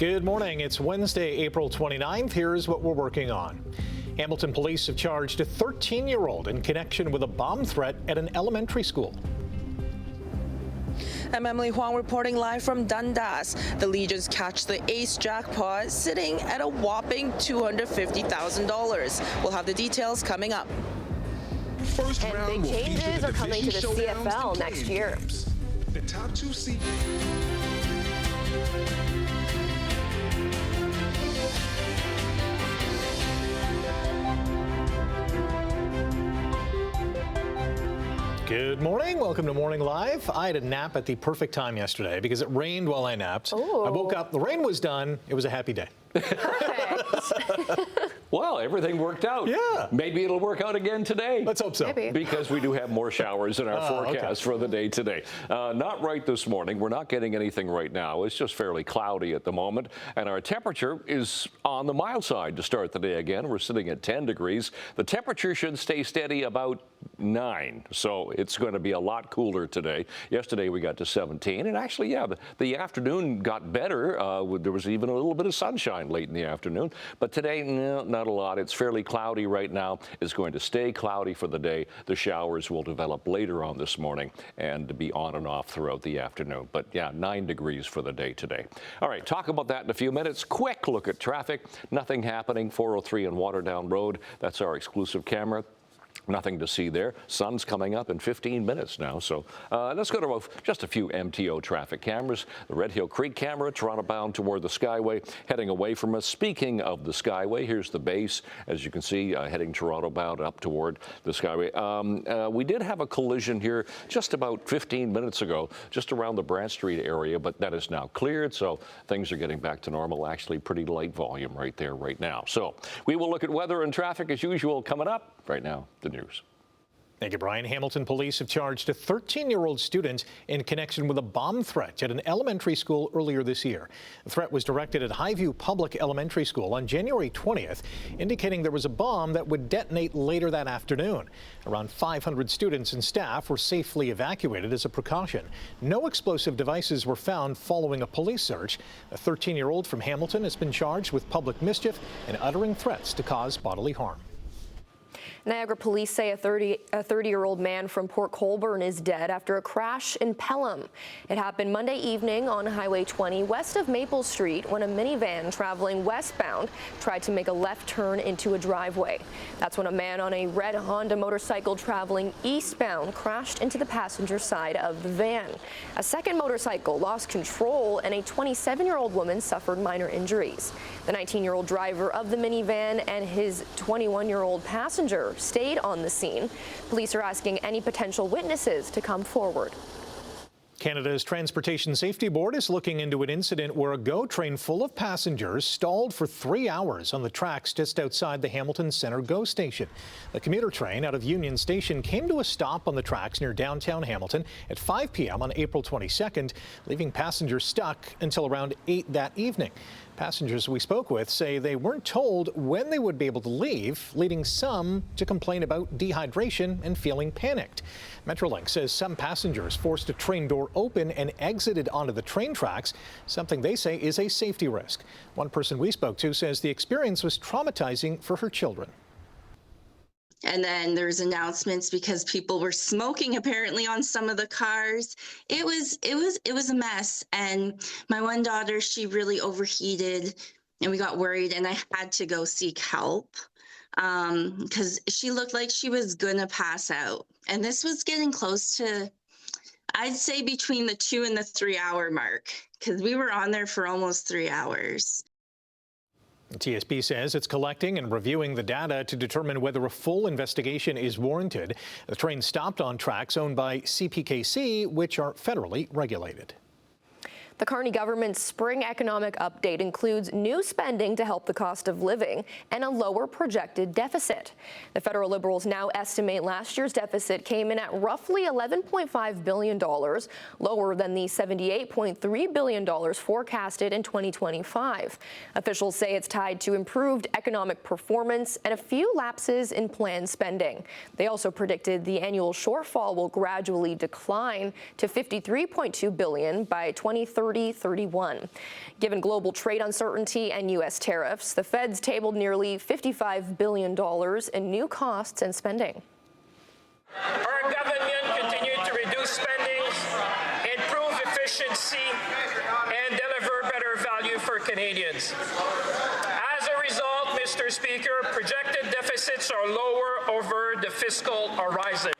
Good morning. It's Wednesday, April 29th. Here's what we're working on. Hamilton police have charged a 13-year-old in connection with a bomb threat at an elementary school. I'm Emily Huang reporting live from Dundas. The Legion's Catch the Ace jackpot sitting at a whopping $250,000. We'll have the details coming up. And big changes are coming to the CFL next year. The top two seeds. Good morning. Welcome to Morning Live. I had a nap at the perfect time yesterday because it rained while I napped. Ooh. I woke up, the rain was done. It was a happy day. Perfect. Well, everything worked out. Yeah. Maybe it'll work out again today. Let's hope so. Maybe. Because we do have more showers in our forecast for the day today. Not right this morning. We're not getting anything right now. It's just fairly cloudy at the moment. And our temperature is on the mild side to start the day again. We're sitting at 10 degrees. The temperature should stay steady about 9. So it's going to be a lot cooler today. Yesterday we got to 17. And actually, yeah, the afternoon got better. There was even a little bit of sunshine late in the afternoon. But today, no, not a lot. It's fairly cloudy right now. It's going to stay cloudy for the day. The showers will develop later on this morning and be on and off throughout the afternoon. But yeah, 9 degrees for the day today. All right, talk about that in a few minutes. Quick look at traffic. Nothing happening. 403 and Waterdown Road. That's our exclusive camera. Nothing to see there. Sun's coming up in 15 minutes now. So let's go to just a few MTO traffic cameras. The Red Hill Creek camera, Toronto bound toward the Skyway, heading away from us. Speaking of the Skyway, here's the base. As you can see, heading Toronto bound up toward the Skyway. We did have a collision here just about 15 minutes ago, just around the Brant Street area, but that is now cleared. So things are getting back to normal. Actually, pretty light volume right there right now. So we will look at weather and traffic as usual coming up right now. The news. Thank you, Brian. Hamilton police have charged a 13-year-old student in connection with a bomb threat at an elementary school earlier this year. The threat was directed at Highview Public Elementary School on January 20th, indicating there was a bomb that would detonate later that afternoon. Around 500 students and staff were safely evacuated as a precaution. No explosive devices were found following a police search. A 13-year-old from Hamilton has been charged with public mischief and uttering threats to cause bodily harm. Niagara police say a 30-year-old man from Port Colborne is dead after a crash in Pelham. It happened Monday evening on Highway 20 west of Maple Street when a minivan traveling westbound tried to make a left turn into a driveway. That's when a man on a red Honda motorcycle traveling eastbound crashed into the passenger side of the van. A second motorcycle lost control and a 27-year-old woman suffered minor injuries. The 19-year-old driver of the minivan and his 21-year-old passenger stayed on the scene. Police are asking any potential witnesses to come forward. Canada's Transportation Safety Board is looking into an incident where a GO train full of passengers stalled for 3 hours on the tracks just outside the Hamilton Centre GO station. The commuter train out of Union Station came to a stop on the tracks near downtown Hamilton at 5 p.m. on April 22nd, leaving passengers stuck until around 8 that evening. Passengers we spoke with say they weren't told when they would be able to leave, leading some to complain about dehydration and feeling panicked. Metrolink says some passengers forced a train door open and exited onto the train tracks, something they say is a safety risk. One person we spoke to says the experience was traumatizing for her children. And then there's announcements because people were smoking apparently on some of the cars. It was a mess. And my one daughter, she really overheated and we got worried and I had to go seek help because she looked like she was gonna pass out. And this was getting close to, I'd say between the 2 and the 3 hour mark because we were on there for almost 3 hours. The TSB says it's collecting and reviewing the data to determine whether a full investigation is warranted. The train stopped on tracks owned by CPKC, which are federally regulated. The Carney government's spring economic update includes new spending to help the cost of living and a lower projected deficit. The federal Liberals now estimate last year's deficit came in at roughly $11.5 billion, lower than the $78.3 billion forecasted in 2025. Officials say it's tied to improved economic performance and a few lapses in planned spending. They also predicted the annual shortfall will gradually decline to $53.2 billion by 2030. 30-31. Given global trade uncertainty and U.S. tariffs, the Fed's tabled nearly $55 billion in new costs and spending. Our government continued to reduce spending, improve efficiency, and deliver better value for Canadians. As a result, Mr. Speaker, projected deficits are lower over the fiscal horizon.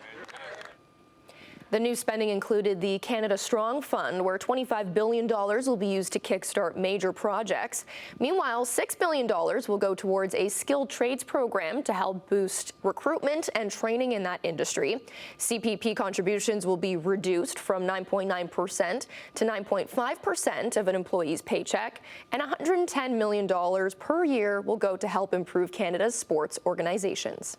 The new spending included the Canada Strong Fund, where $25 billion will be used to kickstart major projects. Meanwhile, $6 billion will go towards a skilled trades program to help boost recruitment and training in that industry. CPP contributions will be reduced from 9.9% to 9.5% of an employee's paycheck, and $110 million per year will go to help improve Canada's sports organizations.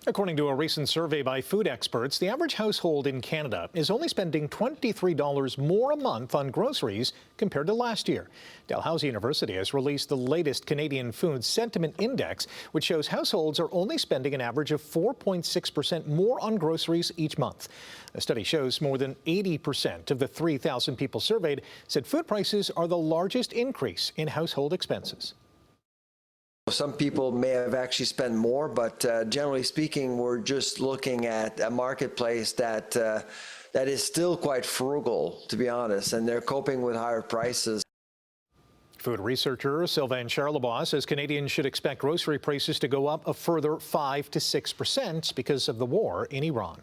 According to a recent survey by food experts, the average household in Canada is only spending $23 more a month on groceries compared to last year. Dalhousie University has released the latest Canadian Food Sentiment Index, which shows households are only spending an average of 4.6% more on groceries each month. The study shows more than 80% of the 3,000 people surveyed said food prices are the largest increase in household expenses. Some people may have actually spent more, but generally speaking, we're just looking at a marketplace that is still quite frugal, to be honest, and they're coping with higher prices. Food researcher Sylvain Charlebois says Canadians should expect grocery prices to go up a further 5 to 6% because of the war in Iran.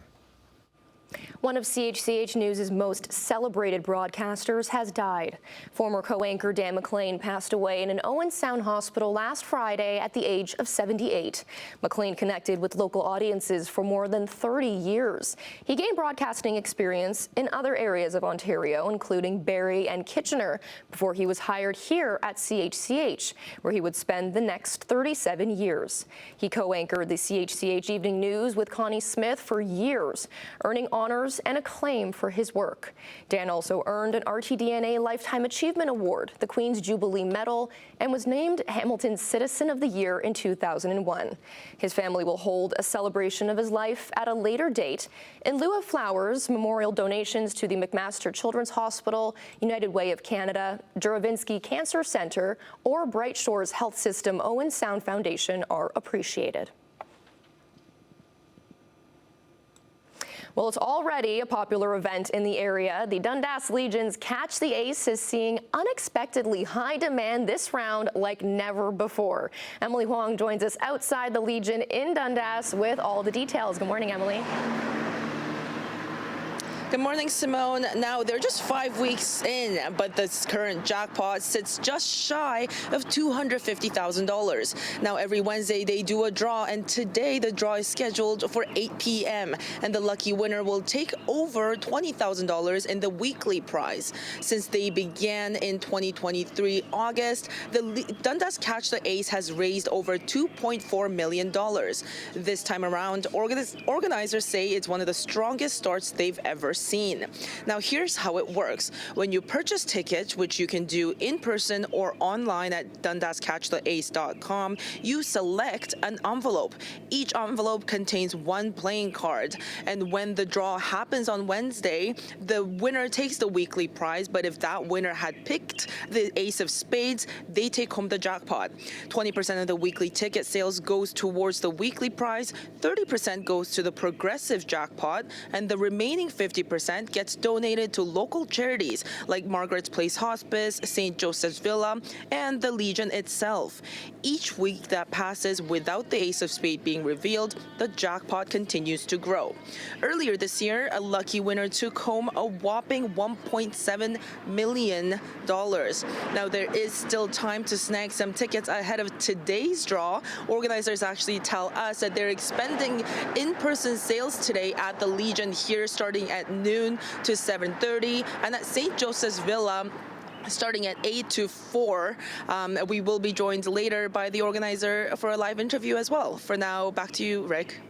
One of CHCH News' most celebrated broadcasters has died. Former co-anchor Dan McLean passed away in an Owen Sound hospital last Friday at the age of 78. McLean connected with local audiences for more than 30 years. He gained broadcasting experience in other areas of Ontario, including Barrie and Kitchener, before he was hired here at CHCH, where he would spend the next 37 years. He co-anchored the CHCH Evening News with Connie Smith for years, earning honors and acclaim for his work. Dan also earned an RTDNA Lifetime Achievement Award, the Queen's Jubilee Medal, and was named Hamilton's Citizen of the Year in 2001. His family will hold a celebration of his life at a later date. In lieu of flowers, memorial donations to the McMaster Children's Hospital, United Way of Canada, Juravinsky Cancer Centre, or Bright Shores Health System Owen Sound Foundation are appreciated. Well, it's already a popular event in the area. The Dundas Legion's Catch the Ace is seeing unexpectedly high demand this round like never before. Emily Huang joins us outside the Legion in Dundas with all the details. Good morning, Emily. Good morning, Simone. Now, they're just 5 weeks in, but this current jackpot sits just shy of $250,000. Now, every Wednesday, they do a draw, and today the draw is scheduled for 8 p.m., and the lucky winner will take over $20,000 in the weekly prize. Since they began in 2023 August, the Dundas Catch the Ace has raised over $2.4 million. This time around, organizers say it's one of the strongest starts they've ever seen. Now, here's how it works. When you purchase tickets, which you can do in person or online at DundasCatchTheAce.com, you select an envelope. Each envelope contains one playing card, and when the draw happens on Wednesday, the winner takes the weekly prize, but if that winner had picked the ace of spades, they take home the jackpot. 20% of the weekly ticket sales goes towards the weekly prize, 30% goes to the progressive jackpot, and the remaining 50% gets donated to local charities like Margaret's Place Hospice, St. Joseph's Villa, and the Legion itself. Each week that passes without the ace of spades being revealed, the jackpot continues to grow. Earlier this year, a lucky winner took home a whopping $1.7 million. Now, there is still time to snag some tickets ahead of today's draw. Organizers actually tell us that they're expanding in-person sales today at the Legion here starting at noon to 7:30, and at St. Joseph's Villa starting at 8 to 4. We will be joined later by the organizer for a live interview as well. For now, back to you, Rick.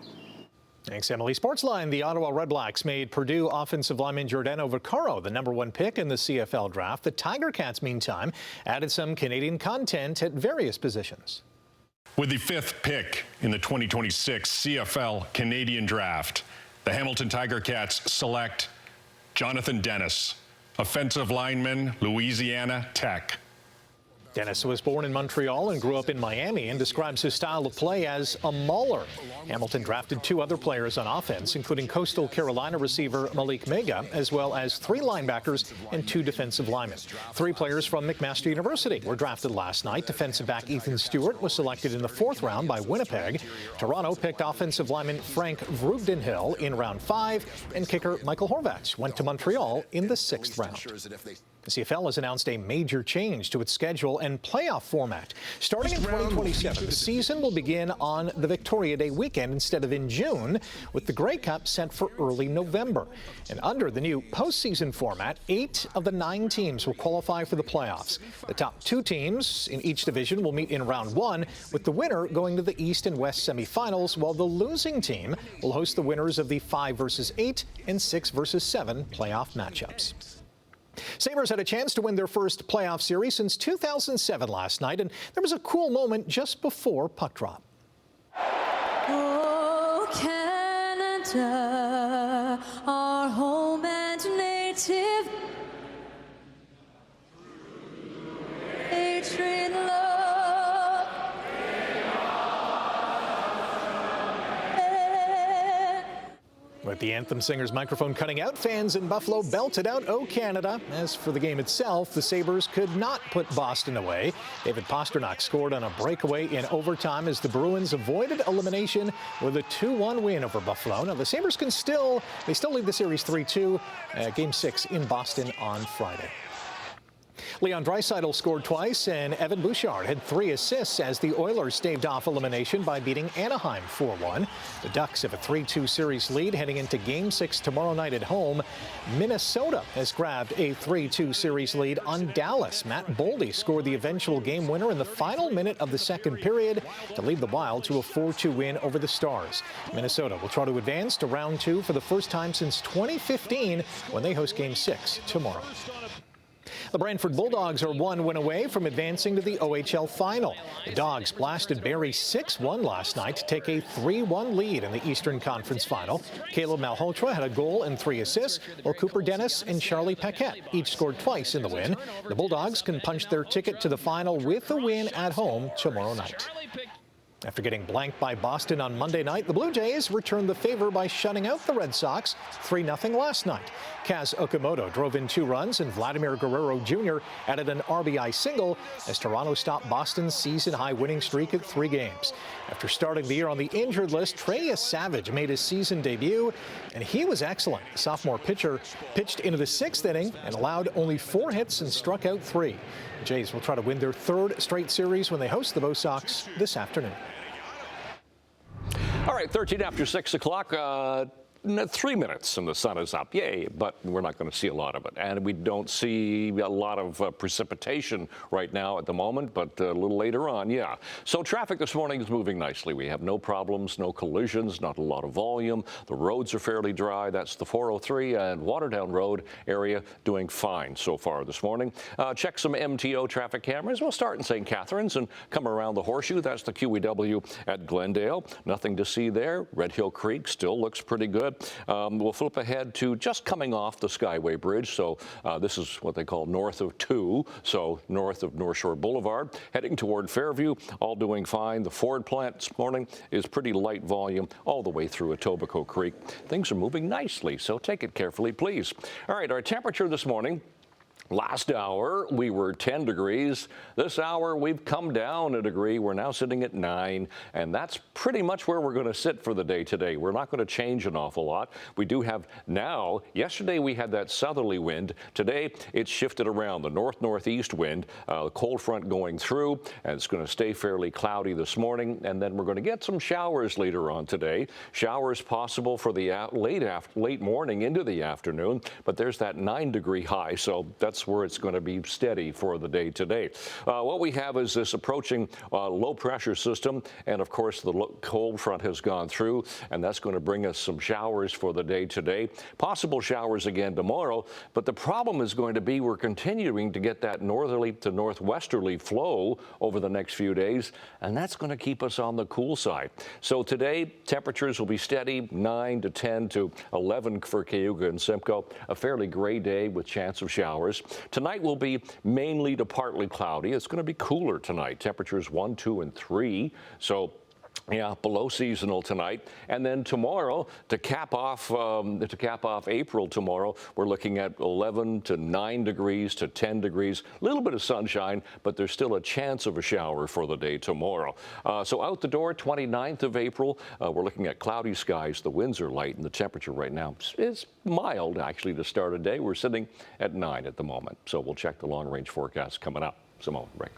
Thanks, Emily. Sportsline, the Ottawa Redblacks made Purdue offensive lineman Giordano Vaccaro the #1 pick in the CFL draft. The Tiger Cats, meantime, added some Canadian content at various positions. With the 5th pick in the 2026 CFL Canadian Draft, the Hamilton Tiger Cats select Jonathan Dennis, offensive lineman, Louisiana Tech. Dennis was born in Montreal and grew up in Miami and describes his style of play as a mauler. Hamilton drafted 2 other players on offense, including Coastal Carolina receiver Malik Mega, as well as 3 linebackers and 2 defensive linemen. 3 players from McMaster University were drafted last night. Defensive back Ethan Stewart was selected in the 4th round by Winnipeg. Toronto picked offensive lineman Frank Vrugdenhill in round 5, and kicker Michael Horvats went to Montreal in the 6th round. The CFL has announced a major change to its schedule and playoff format. Starting in 2027, the season will begin on the Victoria Day weekend instead of in June, with the Grey Cup set for early November. And under the new postseason format, 8 of the 9 teams will qualify for the playoffs. The top 2 teams in each division will meet in round 1, with the winner going to the East and West semifinals, while the losing team will host the winners of the 5 versus 8 and 6 versus 7 playoff matchups. Sabres had a chance to win their first playoff series since 2007 last night, and there was a cool moment just before puck drop. Oh, Canada, our home and native, hatred, love. With the anthem singer's microphone cutting out, fans in Buffalo belted out "Oh Canada." As for the game itself, the Sabres could not put Boston away. David Pastrnak scored on a breakaway in overtime as the Bruins avoided elimination with a 2-1 win over Buffalo. Now the Sabres still lead the series 3-2. Game 6 in Boston on Friday. Leon Draisaitl scored twice, and Evan Bouchard had 3 assists as the Oilers staved off elimination by beating Anaheim 4-1. The Ducks have a 3-2 series lead heading into Game 6 tomorrow night at home. Minnesota has grabbed a 3-2 series lead on Dallas. Matt Boldy scored the eventual game winner in the final minute of the second period to lead the Wild to a 4-2 win over the Stars. Minnesota will try to advance to round 2 for the first time since 2015 when they host Game 6 tomorrow. The Brantford Bulldogs are 1 win away from advancing to the OHL final. The Dogs blasted Barrie 6-1 last night to take a 3-1 lead in the Eastern Conference final. Caleb Malhotra had a goal and 3 assists, while Cooper Dennis and Charlie Paquette each scored twice in the win. The Bulldogs can punch their ticket to the final with a win at home tomorrow night. After getting blanked by Boston on Monday night, the Blue Jays returned the favor by shutting out the Red Sox 3-0 last night. Kaz Okamoto drove in 2 runs, and Vladimir Guerrero Jr. added an RBI single as Toronto stopped Boston's season-high winning streak at 3 games. After starting the year on the injured list, Trey Savage made his season debut, and he was excellent. The sophomore pitcher pitched into the 6th inning and allowed only 4 hits and struck out 3. The Jays will try to win their 3rd straight series when they host the Bo Sox this afternoon. All right, 13 after 6 o'clock. 3 minutes and the sun is up. Yay, but we're not going to see a lot of it. And we don't see a lot of precipitation right now at the moment, but a little later on, yeah. So traffic this morning is moving nicely. We have no problems, no collisions, not a lot of volume. The roads are fairly dry. That's the 403 and Waterdown Road area doing fine so far this morning. Check some MTO traffic cameras. We'll start in St. Catharines and come around the Horseshoe. That's the QEW at Glendale. Nothing to see there. Red Hill Creek still looks pretty good. We'll flip ahead to just coming off the Skyway Bridge. So this is what they call north of 2, so north of North Shore Boulevard. Heading toward Fairview, all doing fine. The Ford plant this morning is pretty light volume all the way through Etobicoke Creek. Things are moving nicely, so take it carefully, please. All right, our temperature this morning. Last hour, we were 10 degrees. This hour, we've come down a degree. We're now sitting at 9, and that's pretty much where we're going to sit for the day today. We're not going to change an awful lot. We do have now, yesterday we had that southerly wind. Today, it's shifted around, the north-northeast wind, the cold front going through, and it's going to stay fairly cloudy this morning, and then we're going to get some showers later on today. Showers possible for the late morning into the afternoon, but there's that 9-degree high, so that's that's where it's going to be steady for the day today. What we have is this approaching low pressure system, and of course the cold front has gone through, and that's going to bring us some showers for the day today. Possible showers again tomorrow, but the problem is going to be we're continuing to get that northerly to northwesterly flow over the next few days, and that's going to keep us on the cool side. So today, temperatures will be steady, 9 to 10 to 11 for Cayuga and Simcoe. A fairly gray day with chance of showers. Tonight will be mainly to partly cloudy. It's going to be cooler tonight. Temperatures 1, 2, and 3. So yeah, below seasonal tonight, and then tomorrow to cap off April. Tomorrow we're looking at 11 to 9 degrees to 10 degrees. A little bit of sunshine, but there's still a chance of a shower for the day tomorrow. So out the door, 29th of April, we're looking at cloudy skies. The winds are light, and the temperature right now is mild actually to start a day. We're sitting at 9 at the moment. So we'll check the long-range forecast coming up. Simone, Rick.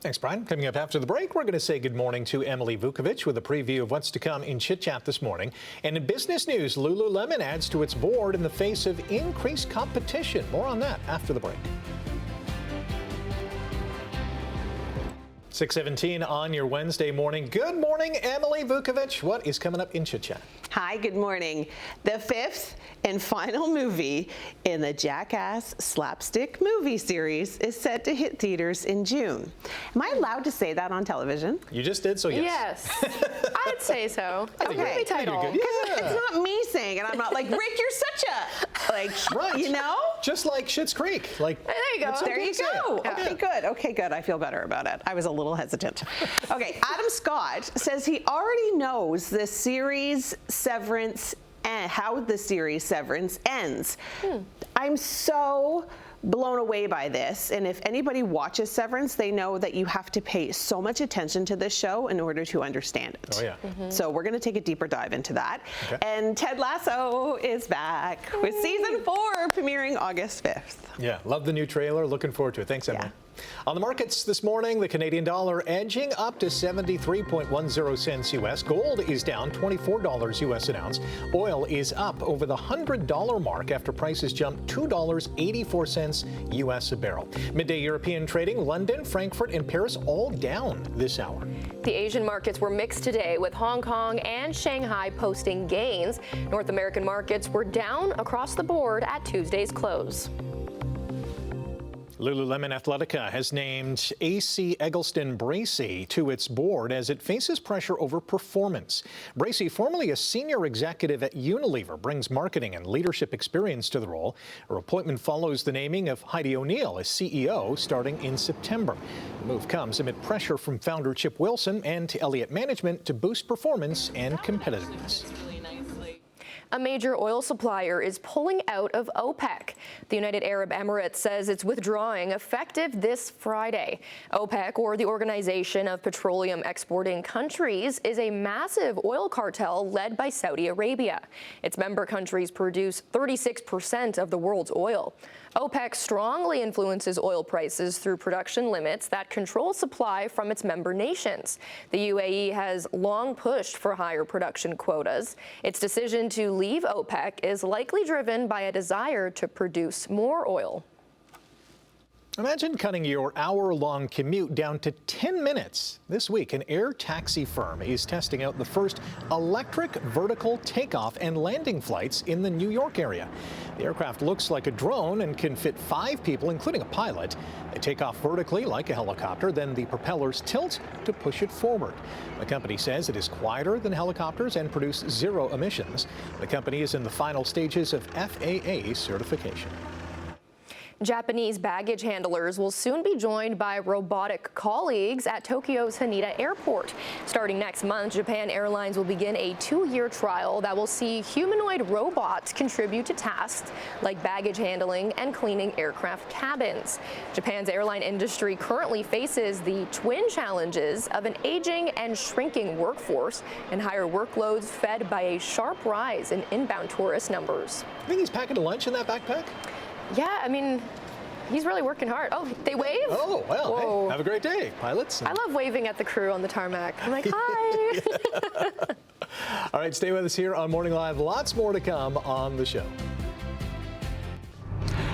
Thanks, Brian. Coming up after the break, we're going to say good morning to Emily Vukovic with a preview of what's to come in Chit Chat this morning. And in business news, Lululemon adds to its board in the face of increased competition. More on that after the break. 6:17 on your Wednesday morning. Good morning, Emily Vukovic. What is coming up in Chit Chat? Hi, good morning. The fifth and final movie in the Jackass slapstick movie series is set to hit theaters in June. Am I allowed to say that on television? You just did, so yes. Yes, I'd say so. It's a movie title. Yeah. It's not me saying it. I'm not like, Rick, you're such a, like, right. You know? Just like Schitt's Creek. Like, there you go. There you go. Okay, good. Okay, good. I feel better about it. I was a little hesitant. Okay, Adam Scott says he already knows the series Severance and how the series Severance ends. I'm so blown away by this, and if anybody watches Severance, they know that you have to pay so much attention to this show in order to understand it. Oh yeah. So we're going to take a deeper dive into that. Okay. And Ted Lasso is back with season 4 premiering August 5th. Yeah, love the new trailer. Looking forward to it. Thanks, Emily. On the markets this morning, the Canadian dollar edging up to 73.10 cents U.S. Gold is down $24 U.S. an ounce. Oil is up over the $100 mark after prices jumped $2.84 U.S. a barrel. Midday European trading, London, Frankfurt, and Paris all down this hour. The Asian markets were mixed today, with Hong Kong and Shanghai posting gains. North American markets were down across the board at Tuesday's close. Lululemon Athletica has named A.C. Eggleston Bracey to its board as it faces pressure over performance. Bracey, formerly a senior executive at Unilever, brings marketing and leadership experience to the role. Her appointment follows the naming of Heidi O'Neill as CEO starting in September. The move comes amid pressure from founder Chip Wilson and Elliott Management to boost performance and competitiveness. A major oil supplier is pulling out of OPEC. The United Arab Emirates says it's withdrawing effective this Friday. OPEC, or the Organization of Petroleum Exporting Countries, is a massive oil cartel led by Saudi Arabia. Its member countries produce 36% of the world's oil. OPEC strongly influences oil prices through production limits that control supply from its member nations. The UAE has long pushed for higher production quotas. Its decision to leave OPEC is likely driven by a desire to produce more oil. Imagine cutting your hour-long commute down to 10 minutes. This week, an air taxi firm is testing out the first electric vertical takeoff and landing flights in the New York area. The aircraft looks like a drone and can fit 5 people, including a pilot. They take off vertically like a helicopter, then the propellers tilt to push it forward. The company says it is quieter than helicopters and produces 0 emissions. The company is in the final stages of FAA certification. Japanese baggage handlers will soon be joined by robotic colleagues at Tokyo's Haneda Airport. Starting next month, Japan Airlines will begin a 2-year trial that will see humanoid robots contribute to tasks like baggage handling and cleaning aircraft cabins. Japan's airline industry currently faces the twin challenges of an aging and shrinking workforce and higher workloads fed by a sharp rise in inbound tourist numbers. I think he's packing a lunch in that backpack. Yeah, I mean, he's really working hard. Oh, they wave? Oh, well, hey, have a great day, pilots. I love waving at the crew on the tarmac. I'm like, hi. All right, stay with us here on Morning Live. Lots more to come on the show.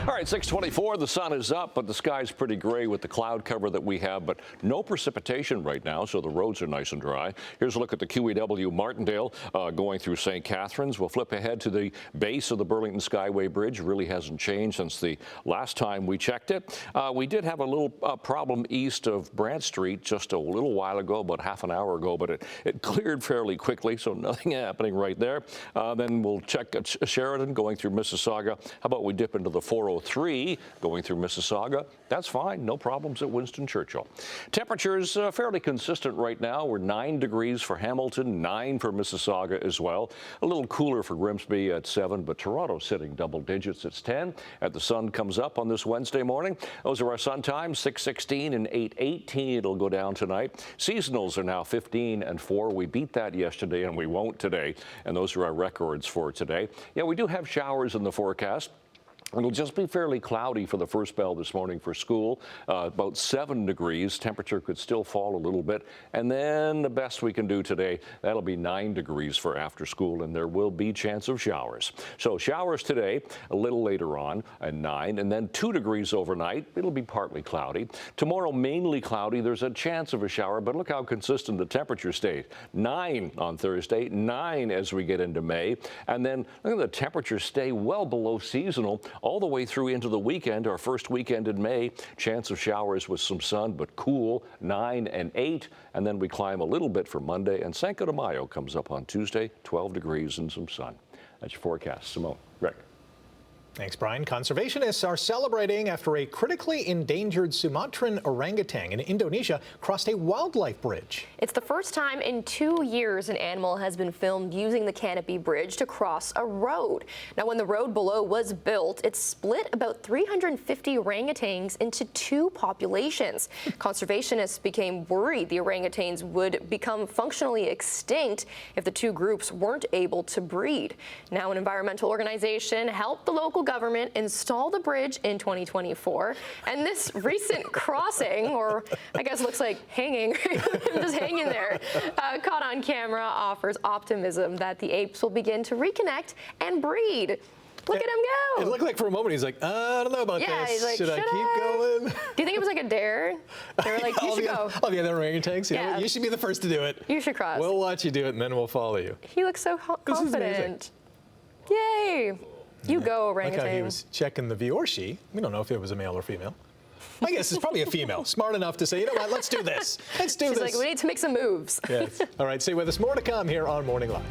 All right, 6:24. The sun is up, but the sky's pretty gray with the cloud cover that we have, but no precipitation right now, so the roads are nice and dry. Here's a look at the QEW Martindale going through St. Catharines. We'll flip ahead to the base of the Burlington Skyway Bridge. Really hasn't changed since the last time we checked it. We did have a little problem east of Brant Street just a little while ago, about half an hour ago, but it cleared fairly quickly, so nothing happening right there. Then we'll check Sheridan going through Mississauga. How about we dip into the 403 going through Mississauga? That's fine. No problems at Winston Churchill. Temperatures fairly consistent right now. We're 9 degrees for Hamilton, 9 for Mississauga as well. A little cooler for Grimsby at 7, but Toronto's sitting double digits. It's 10. As the sun comes up on this Wednesday morning, those are our sun times, 6:16 and 8:18. It'll go down tonight. Seasonals are now 15 and 4. We beat that yesterday, and we won't today. And those are our records for today. Yeah, we do have showers in the forecast. It'll just be fairly cloudy for the first bell this morning for school, about 7 degrees. Temperature could still fall a little bit. And then the best we can do today, that'll be 9 degrees for after school, and there will be chance of showers. So showers today, a little later on at 9, and then 2 degrees overnight. It'll be partly cloudy. Tomorrow, mainly cloudy. There's a chance of a shower, but look how consistent the temperature stayed. 9 on Thursday, 9 as we get into May. And then look at the temperature stay well below seasonal all the way through into the weekend, our first weekend in May. Chance of showers with some sun, but cool, 9 and 8. And then we climb a little bit for Monday, and Cinco de Mayo comes up on Tuesday, 12 degrees and some sun. That's your forecast. Simone, Rick. Thanks, Brian. Conservationists are celebrating after a critically endangered Sumatran orangutan in Indonesia crossed a wildlife bridge. It's the first time in 2 years an animal has been filmed using the canopy bridge to cross a road. Now, when the road below was built, it split about 350 orangutans into 2 populations. Conservationists became worried the orangutans would become functionally extinct if the 2 groups weren't able to breed. Now, an environmental organization helped the local government install the bridge in 2024, and this recent crossing, or I guess looks like hanging, just hanging there, caught on camera, offers optimism that the apes will begin to reconnect and breed. Look at him go. It looked like for a moment he's like, I don't know about this. He's like, Should I keep going? Do you think it was like a dare? They were like, you should go. All the other orangutans? Yeah. You should be the first to do it. You should cross. We'll watch you do it, and then we'll follow you. He looks so confident. Yay. You go, orangutan. Like how he was checking the view, or she. We don't know if it was a male or female. I guess it's probably a female. Smart enough to say, you know what, let's do this. Let's do this. She's like, we need to make some moves. Yes. All right, stay with us. More to come here on Morning Live.